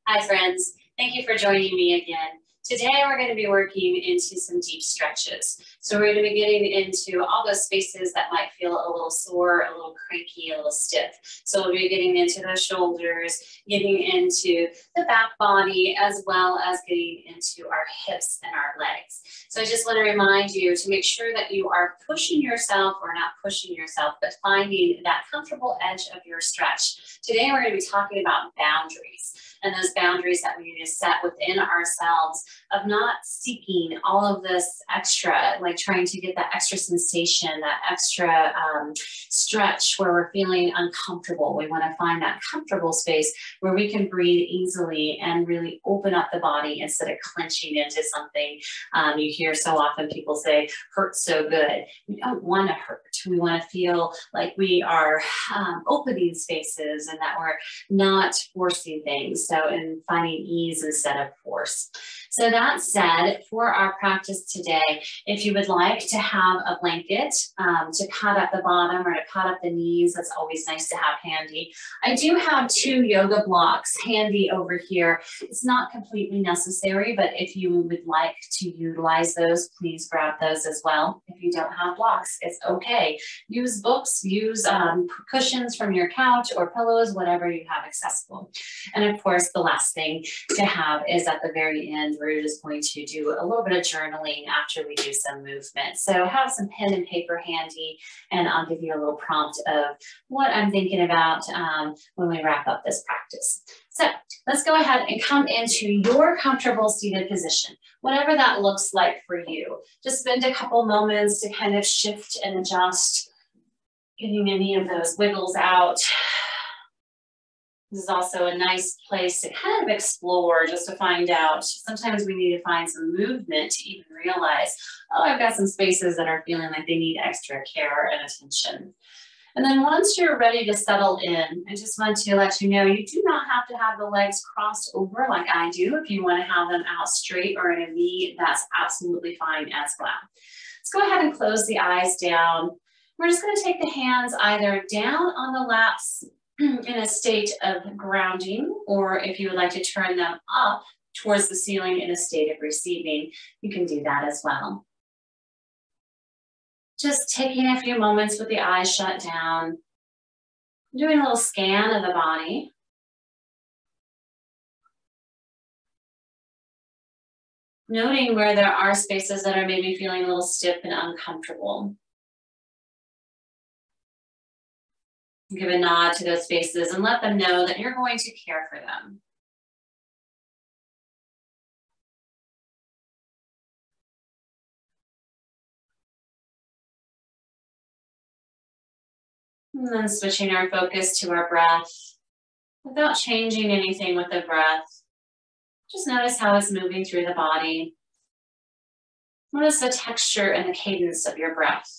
Hi friends, thank you for joining me again. Today we're going to be working into some deep stretches. So we're going to be getting into all those spaces that might feel a little sore, a little cranky, a little stiff. So we'll be getting into the shoulders, getting into the back body, as well as getting into our hips and our legs. So I just want to remind you to make sure that you are pushing yourself, or not pushing yourself, but finding that comfortable edge of your stretch. Today we're going to be talking about boundaries, and those boundaries that we need to set within ourselves of not seeking all of this extra, like trying to get that extra sensation, that extra stretch where we're feeling uncomfortable. We want to find that comfortable space where we can breathe easily and really open up the body instead of clenching into something. You hear so often people say, hurts so good. We don't want to hurt. We want to feel like we are opening spaces and that we're not forcing things. So, and finding ease instead of force. So that said, for our practice today, if you would like to have a blanket to pad up the bottom or to pad up the knees, that's always nice to have handy. I do have 2 yoga blocks handy over here. It's not completely necessary, but if you would like to utilize those, please grab those as well. If you don't have blocks, it's okay. Use books, use cushions from your couch or pillows, whatever you have accessible. And of course, the last thing to have is at the very end, we're just going to do a little bit of journaling after we do some movement. So have some pen and paper handy, and I'll give you a little prompt of what I'm thinking about when we wrap up this practice. So let's go ahead and come into your comfortable seated position, whatever that looks like for you. Just spend a couple moments to kind of shift and adjust, getting any of those wiggles out. This is also a nice place to kind of explore, just to find out. Sometimes we need to find some movement to even realize, oh, I've got some spaces that are feeling like they need extra care and attention. And then once you're ready to settle in, I just want to let you know, you do not have to have the legs crossed over like I do. If you want to have them out straight or in a V, that's absolutely fine as well. Let's go ahead and close the eyes down. We're just going to take the hands either down on the laps in a state of grounding, or if you would like to turn them up towards the ceiling in a state of receiving, you can do that as well. Just taking a few moments with the eyes shut down, doing a little scan of the body. Noting where there are spaces that are maybe feeling a little stiff and uncomfortable. Give a nod to those spaces and let them know that you're going to care for them. And then switching our focus to our breath without changing anything with the breath. Just notice how it's moving through the body. Notice the texture and the cadence of your breath.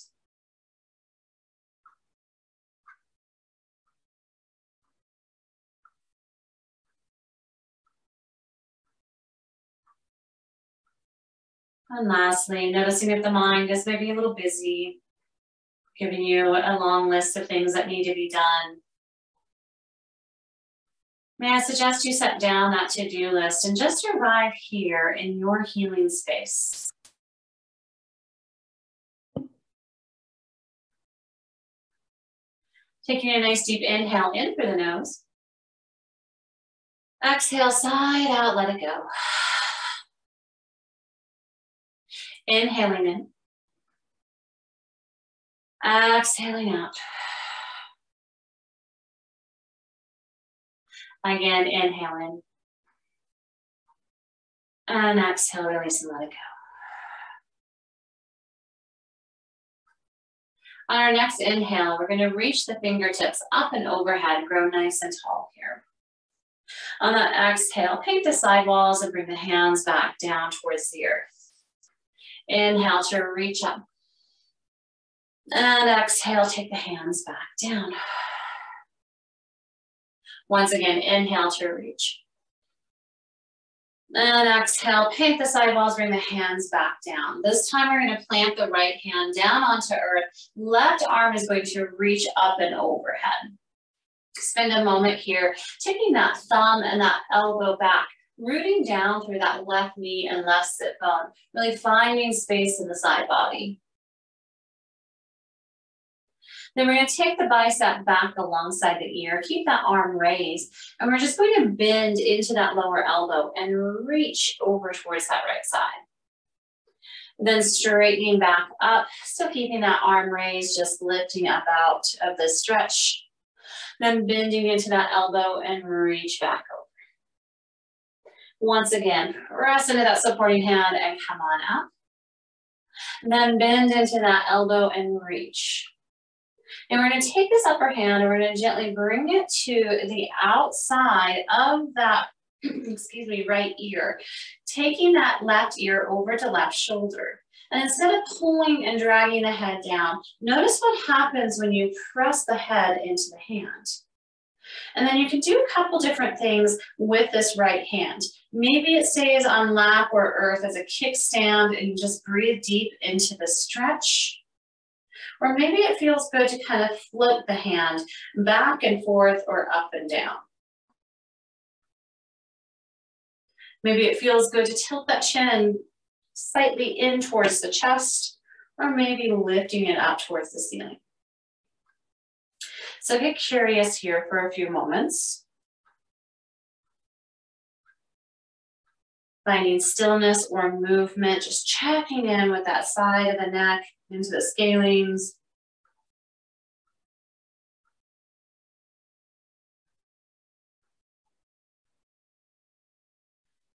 And lastly, noticing if the mind is maybe a little busy, giving you a long list of things that need to be done. May I suggest you set down that to-do list and just arrive here in your healing space. Taking a nice deep inhale in through the nose. Exhale, side out, let it go. Inhaling in. Exhaling out. Again, inhale in. And exhale, release and let it go. On our next inhale, we're going to reach the fingertips up and overhead, grow nice and tall here. On that exhale, paint the sidewalls and bring the hands back down towards the earth. Inhale to reach up. And exhale, take the hands back down. Once again, inhale to reach. And exhale, paint the sidewalls, bring the hands back down. This time we're going to plant the right hand down onto earth. Left arm is going to reach up and overhead. Spend a moment here, taking that thumb and that elbow back, rooting down through that left knee and left sit bone, really finding space in the side body. Then we're going to take the bicep back alongside the ear, keep that arm raised, and we're just going to bend into that lower elbow and reach over towards that right side. Then straightening back up, still keeping that arm raised, just lifting up out of the stretch. Then bending into that elbow and reach back over. Once again, press into that supporting hand and come on up. Then bend into that elbow and reach. And we're going to take this upper hand and we're going to gently bring it to the outside of that, excuse me, right ear, taking that left ear over to left shoulder. And instead of pulling and dragging the head down, notice what happens when you press the head into the hand. And then you can do a couple different things with this right hand. Maybe it stays on lap or earth as a kickstand and you just breathe deep into the stretch. Or maybe it feels good to kind of flip the hand back and forth or up and down. Maybe it feels good to tilt that chin slightly in towards the chest, or maybe lifting it up towards the ceiling. So get curious here for a few moments. Finding stillness or movement, just checking in with that side of the neck into the scalenes.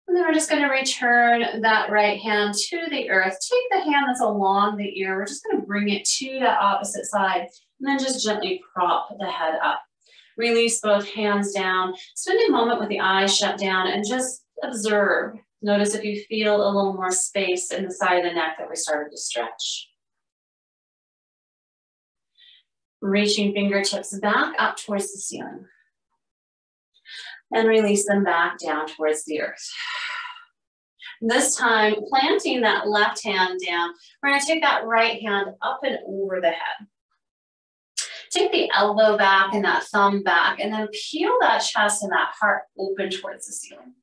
And then we're just going to return that right hand to the earth. Take the hand that's along the ear. We're just going to bring it to the opposite side and then just gently prop the head up. Release both hands down. Spend a moment with the eyes shut down and just observe. Notice if you feel a little more space in the side of the neck that we started to stretch. Reaching fingertips back up towards the ceiling. And release them back down towards the earth. This time, planting that left hand down, we're going to take that right hand up and over the head. Take the elbow back and that thumb back, and then peel that chest and that heart open towards the ceiling.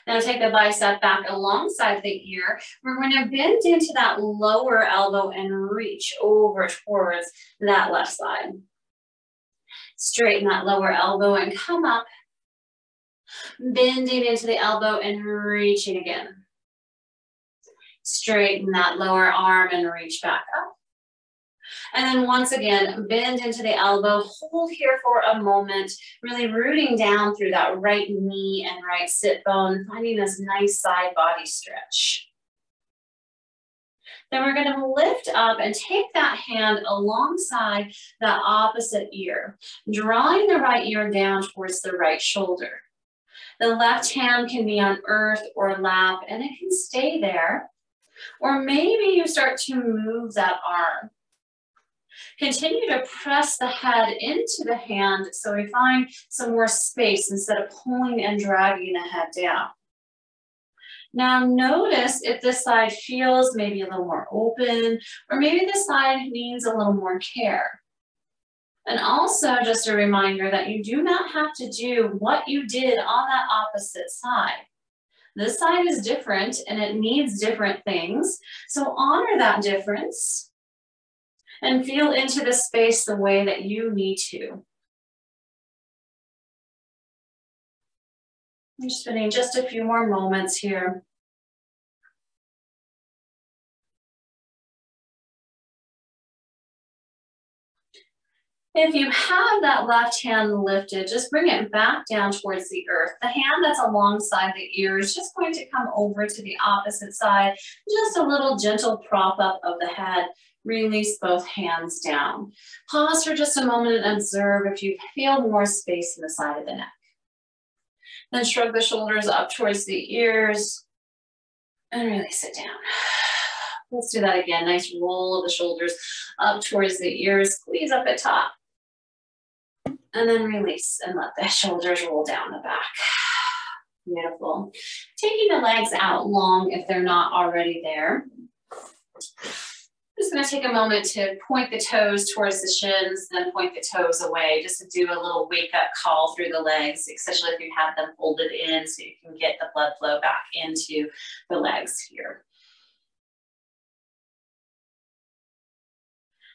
Now take the bicep back alongside the ear. We're going to bend into that lower elbow and reach over towards that left side. Straighten that lower elbow and come up. Bending into the elbow and reaching again. Straighten that lower arm and reach back up. And then once again, bend into the elbow, hold here for a moment, really rooting down through that right knee and right sit bone, finding this nice side body stretch. Then we're going to lift up and take that hand alongside the opposite ear, drawing the right ear down towards the right shoulder. The left hand can be on earth or lap, and it can stay there. Or maybe you start to move that arm. Continue to press the head into the hand so we find some more space instead of pulling and dragging the head down. Now notice if this side feels maybe a little more open, or maybe this side needs a little more care. And also just a reminder that you do not have to do what you did on that opposite side. This side is different and it needs different things. So honor that difference and feel into the space the way that you need to. I'm just spending just a few more moments here. If you have that left hand lifted, just bring it back down towards the earth. The hand that's alongside the ear is just going to come over to the opposite side. Just a little gentle prop up of the head. Release both hands down. Pause for just a moment and observe if you feel more space in the side of the neck. Then shrug the shoulders up towards the ears and release it down. Let's do that again. Nice roll of the shoulders up towards the ears. Squeeze up at top. And then release and let the shoulders roll down the back. Beautiful. Taking the legs out long if they're not already there. Just going to take a moment to point the toes towards the shins, then point the toes away, just to do a little wake-up call through the legs, especially if you have them folded in so you can get the blood flow back into the legs here.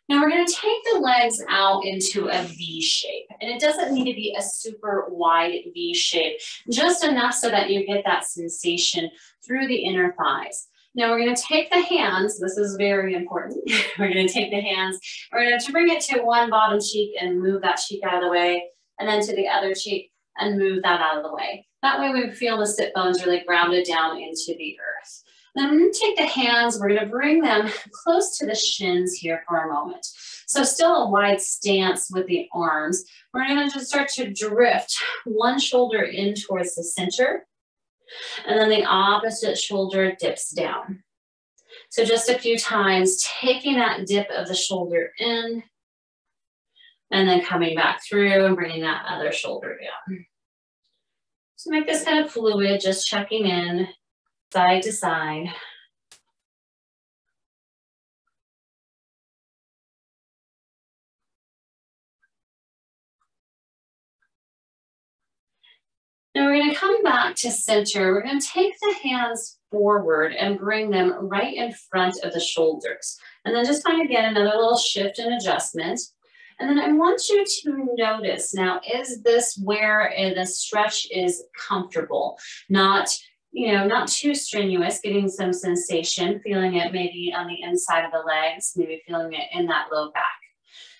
Now we're going to take the legs out into a V shape, and it doesn't need to be a super wide V shape, just enough so that you get that sensation through the inner thighs. Now we're going to take the hands, this is very important, we're going to take the hands, we're going to bring it to one bottom cheek and move that cheek out of the way, and then to the other cheek and move that out of the way. That way we feel the sit bones really grounded down into the earth. Then I'm going to take the hands, we're going to bring them close to the shins here for a moment. So still a wide stance with the arms. We're going to just start to drift one shoulder in towards the center, and then the opposite shoulder dips down. So just a few times, taking that dip of the shoulder in, and then coming back through and bringing that other shoulder down. So make this kind of fluid, just checking in, side to side. Now we're going to come back to center. We're going to take the hands forward and bring them right in front of the shoulders. And then just kind of get another little shift and adjustment. And then I want you to notice now, is this where the stretch is comfortable? Not too strenuous, getting some sensation, feeling it maybe on the inside of the legs, maybe feeling it in that low back.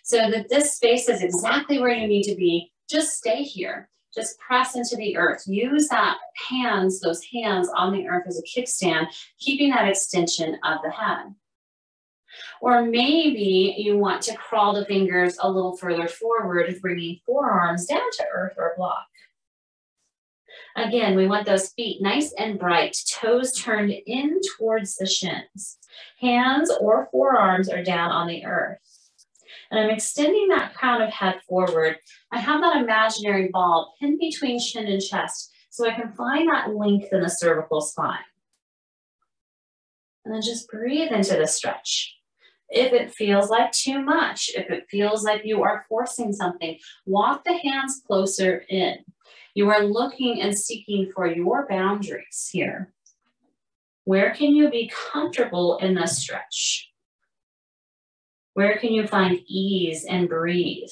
So that this space is exactly where you need to be. Just stay here. Just press into the earth. Use those hands on the earth as a kickstand, keeping that extension of the head. Or maybe you want to crawl the fingers a little further forward, bringing forearms down to earth or block. Again, we want those feet nice and bright, toes turned in towards the shins. Hands or forearms are down on the earth. And I'm extending that crown of head forward. I have that imaginary ball pinned between chin and chest so I can find that length in the cervical spine. And then just breathe into the stretch. If it feels like too much, if it feels like you are forcing something, walk the hands closer in. You are looking and seeking for your boundaries here. Where can you be comfortable in this stretch? Where can you find ease and breathe?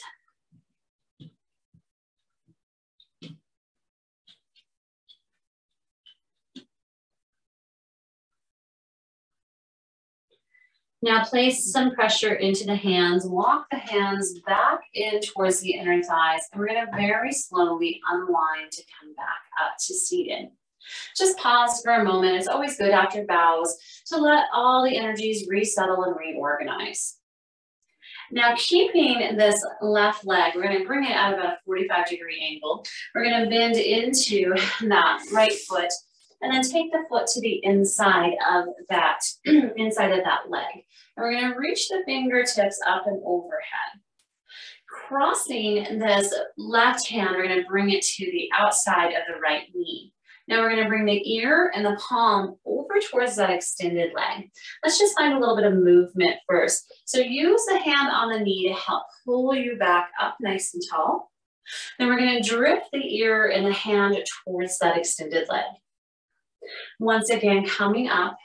Now place some pressure into the hands, walk the hands back in towards the inner thighs, and we're going to very slowly unwind to come back up to seated. Just pause for a moment. It's always good after bows to let all the energies resettle and reorganize. Now, keeping this left leg, we're going to bring it at about a 45-degree angle. We're going to bend into that right foot and then take the foot to the inside of that, leg. And we're going to reach the fingertips up and overhead. Crossing this left hand, we're going to bring it to the outside of the right knee. Now we're going to bring the ear and the palm over towards that extended leg. Let's just find a little bit of movement first. So use the hand on the knee to help pull you back up nice and tall. Then we're going to drift the ear and the hand towards that extended leg. Once again, coming up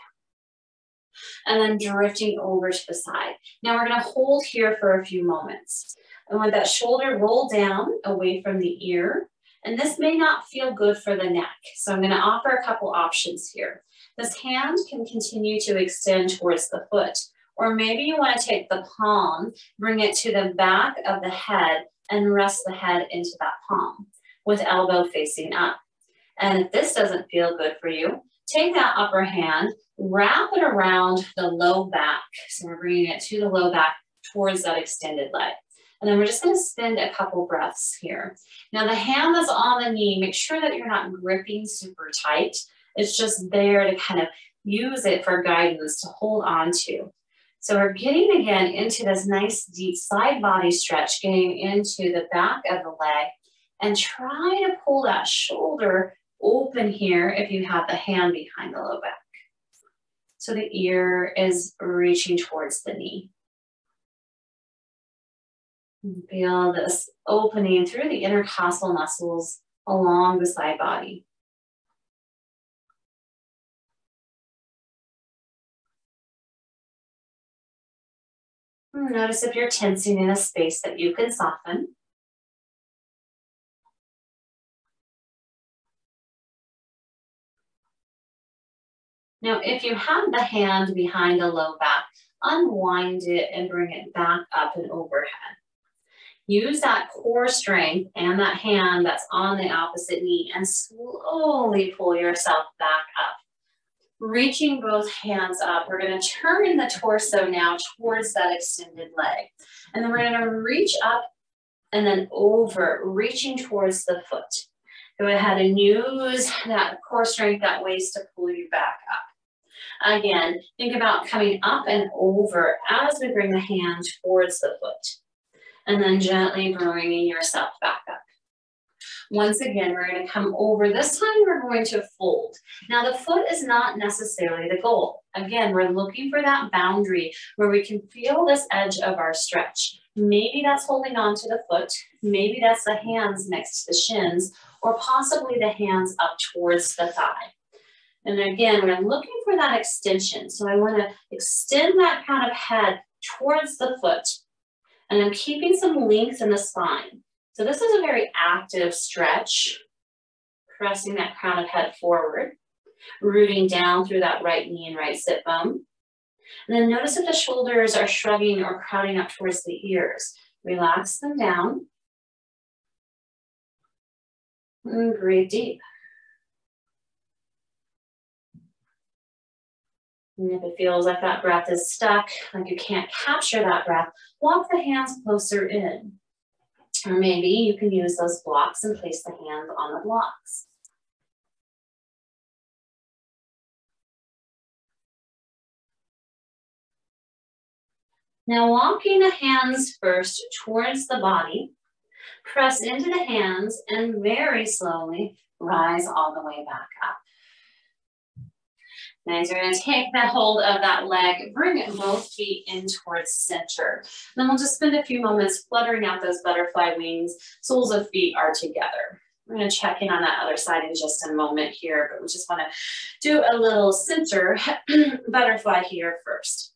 and then drifting over to the side. Now we're going to hold here for a few moments. I want that shoulder roll down away from the ear. And this may not feel good for the neck. So I'm going to offer a couple options here. This hand can continue to extend towards the foot. Or maybe you want to take the palm, bring it to the back of the head and rest the head into that palm with elbow facing up. And if this doesn't feel good for you, take that upper hand, wrap it around the low back. So we're bringing it to the low back towards that extended leg. And then we're just going to spend a couple breaths here. Now the hand that's on the knee, make sure that you're not gripping super tight. It's just there to kind of use it for guidance to hold on to. So we're getting again into this nice deep side body stretch, getting into the back of the leg, and try to pull that shoulder open here if you have the hand behind the low back. So the ear is reaching towards the knee. And feel this opening through the intercostal muscles along the side body. Notice if you're tensing in a space that you can soften. Now, if you have the hand behind the low back, unwind it and bring it back up and overhead. Use that core strength and that hand that's on the opposite knee and slowly pull yourself back up. Reaching both hands up, we're going to turn the torso now towards that extended leg. And then we're going to reach up and then over, reaching towards the foot. Go ahead and use that core strength, that waist to pull you back up. Again, think about coming up and over as we bring the hand towards the foot. And then gently bringing yourself back up. Once again, we're going to come over. This time we're going to fold. Now the foot is not necessarily the goal. Again, we're looking for that boundary where we can feel this edge of our stretch. Maybe that's holding on to the foot. Maybe that's the hands next to the shins, or possibly the hands up towards the thigh. And again, we're looking for that extension. So I want to extend that crown of head towards the foot. And I'm keeping some length in the spine. So this is a very active stretch, pressing that crown of head forward, rooting down through that right knee and right sit bone. And then notice if the shoulders are shrugging or crowding up towards the ears. Relax them down. And breathe deep. And if it feels like that breath is stuck, like you can't capture that breath, walk the hands closer in. Or maybe you can use those blocks and place the hands on the blocks. Now walking the hands first towards the body, press into the hands and very slowly rise all the way back up. Nice, you're gonna take that hold of that leg, bring both feet in towards center. Then we'll just spend a few moments fluttering out those butterfly wings. Soles of feet are together. We're gonna check in on that other side in just a moment here, but we just wanna do a little center butterfly here first.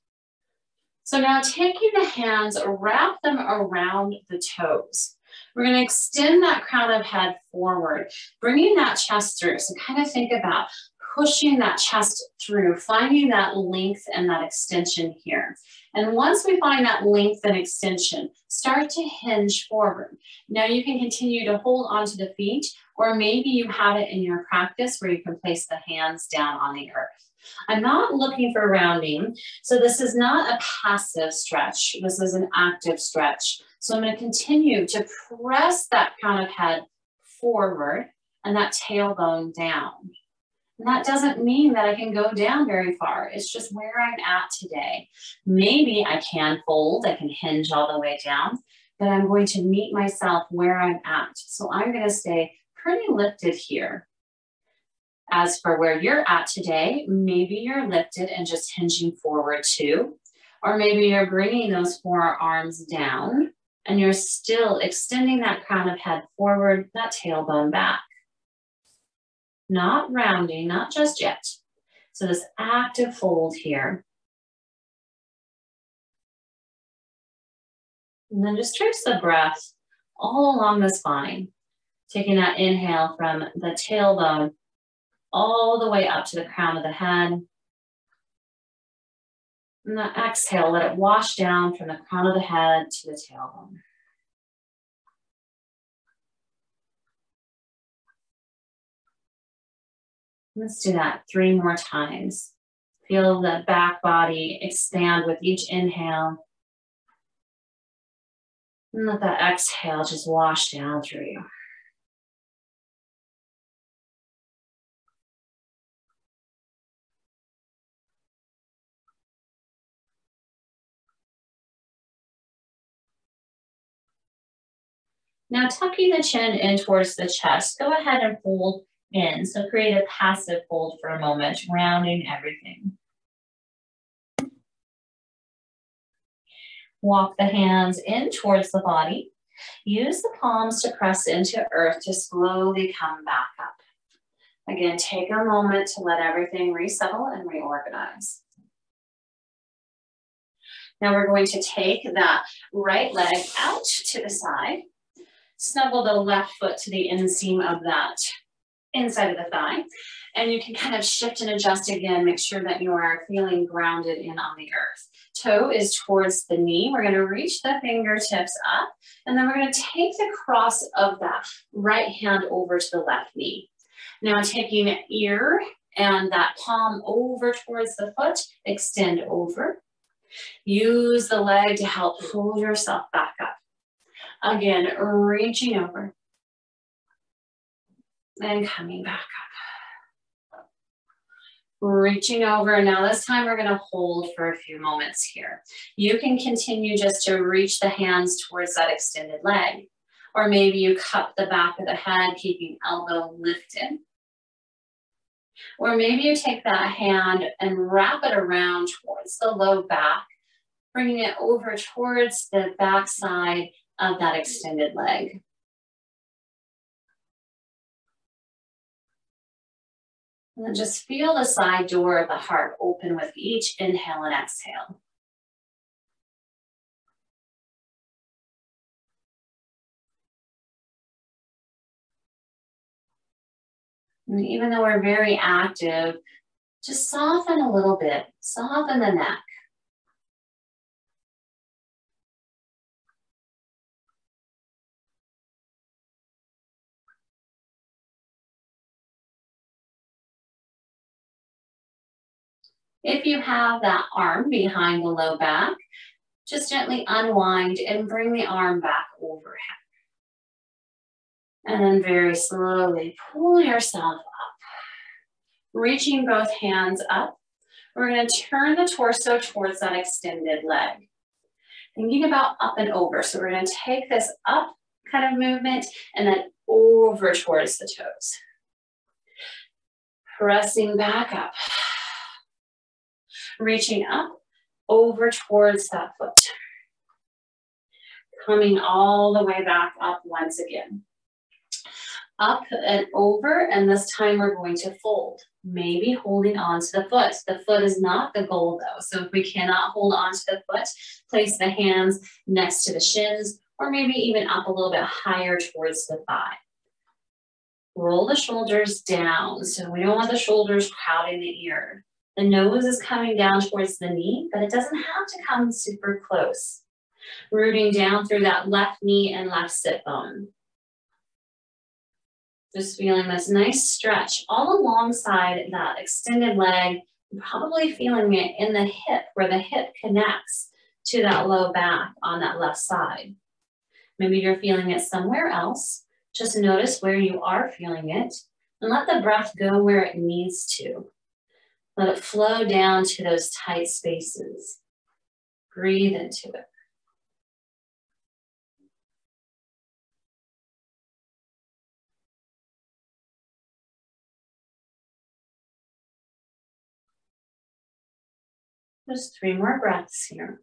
So now taking the hands, wrap them around the toes. We're gonna extend that crown of head forward, bringing that chest through. So kind of think about pushing that chest through, finding that length and that extension here. And once we find that length and extension, start to hinge forward. Now you can continue to hold onto the feet, or maybe you have it in your practice where you can place the hands down on the earth. I'm not looking for rounding, so this is not a passive stretch. This is an active stretch. So I'm going to continue to press that crown of head forward and that tailbone down. And that doesn't mean that I can go down very far. It's just where I'm at today. Maybe I can fold, I can hinge all the way down, but I'm going to meet myself where I'm at. So I'm going to stay pretty lifted here. As for where you're at today, maybe you're lifted and just hinging forward too. Or maybe you're bringing those forearms down and you're still extending that crown of head forward, that tailbone back. Not rounding, not just yet. So this active fold here. And then just trace the breath all along the spine. Taking that inhale from the tailbone all the way up to the crown of the head. And that exhale, let it wash down from the crown of the head to the tailbone. Let's do that 3 more times. Feel the back body expand with each inhale. And let that exhale just wash down through you. Now tucking the chin in towards the chest, go ahead and fold in. So create a passive fold for a moment, rounding everything. Walk the hands in towards the body. Use the palms to press into earth to slowly come back up. Again, take a moment to let everything resettle and reorganize. Now we're going to take that right leg out to the side. Snuggle the left foot to the inseam of that inside of the thigh. And you can kind of shift and adjust again. Make sure that you are feeling grounded in on the earth. Toe is towards the knee. We're going to reach the fingertips up. And then we're going to take the cross of that right hand over to the left knee. Now taking ear and that palm over towards the foot, extend over. Use the leg to help pull yourself back up. Again, reaching over and coming back up. Reaching over. Now this time we're going to hold for a few moments here. You can continue just to reach the hands towards that extended leg. Or maybe you cup the back of the head, keeping elbow lifted. Or maybe you take that hand and wrap it around towards the low back, bringing it over towards the back side of that extended leg. And then just feel the side door of the heart open with each inhale and exhale. And even though we're very active, just soften a little bit, soften the neck. If you have that arm behind the low back, just gently unwind and bring the arm back overhead. And then very slowly pull yourself up. Reaching both hands up, we're going to turn the torso towards that extended leg. Thinking about up and over. So we're going to take this up kind of movement and then over towards the toes. Pressing back up. Reaching up, over towards that foot. Coming all the way back up once again. Up and over, and this time we're going to fold. Maybe holding on to the foot. The foot is not the goal though. So if we cannot hold on to the foot, place the hands next to the shins, or maybe even up a little bit higher towards the thigh. Roll the shoulders down. So we don't want the shoulders crowding the ear. The nose is coming down towards the knee, but it doesn't have to come super close. Rooting down through that left knee and left sit bone. Just feeling this nice stretch all alongside that extended leg, probably feeling it in the hip where the hip connects to that low back on that left side. Maybe you're feeling it somewhere else. Just notice where you are feeling it and let the breath go where it needs to. Let it flow down to those tight spaces. Breathe into it. Just 3 more breaths here.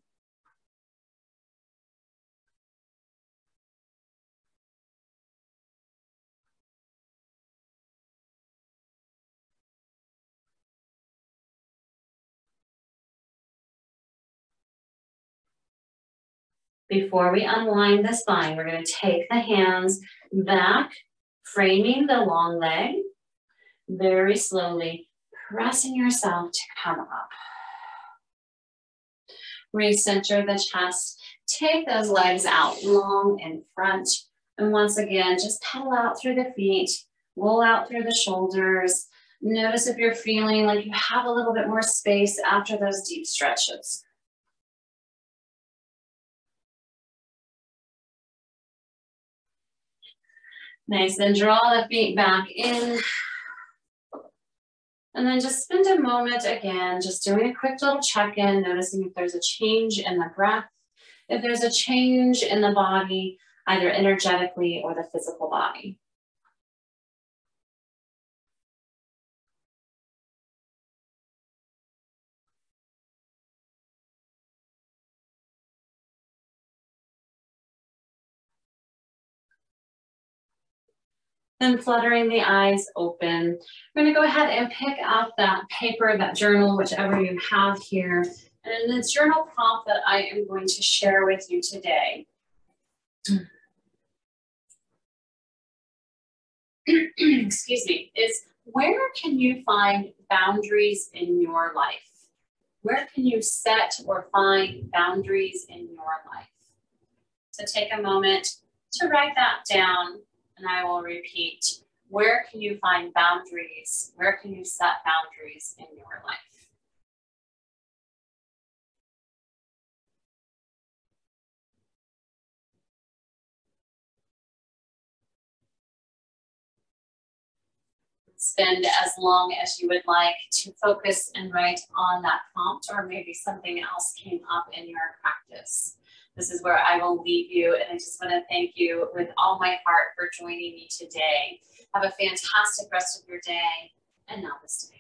Before we unwind the spine, we're going to take the hands back, framing the long leg, very slowly, pressing yourself to come up. Recenter the chest, take those legs out long in front, and once again, just pedal out through the feet, roll out through the shoulders. Notice if you're feeling like you have a little bit more space after those deep stretches. Nice, then draw the feet back in. And then just spend a moment again, just doing a quick little check-in, noticing if there's a change in the breath, if there's a change in the body, either energetically or the physical body. Then fluttering the eyes open. We're gonna go ahead and pick up that paper, that journal, whichever you have here. And the journal prompt that I am going to share with you today excuse me, is where can you find boundaries in your life? Where can you set or find boundaries in your life? So take a moment to write that down, and I will repeat. Where can you find boundaries? Where can you set boundaries in your life? Spend as long as you would like to focus and write on that prompt, or maybe something else came up in your practice. This is where I will leave you, and I just want to thank you with all my heart for joining me today. Have a fantastic rest of your day, and namaste.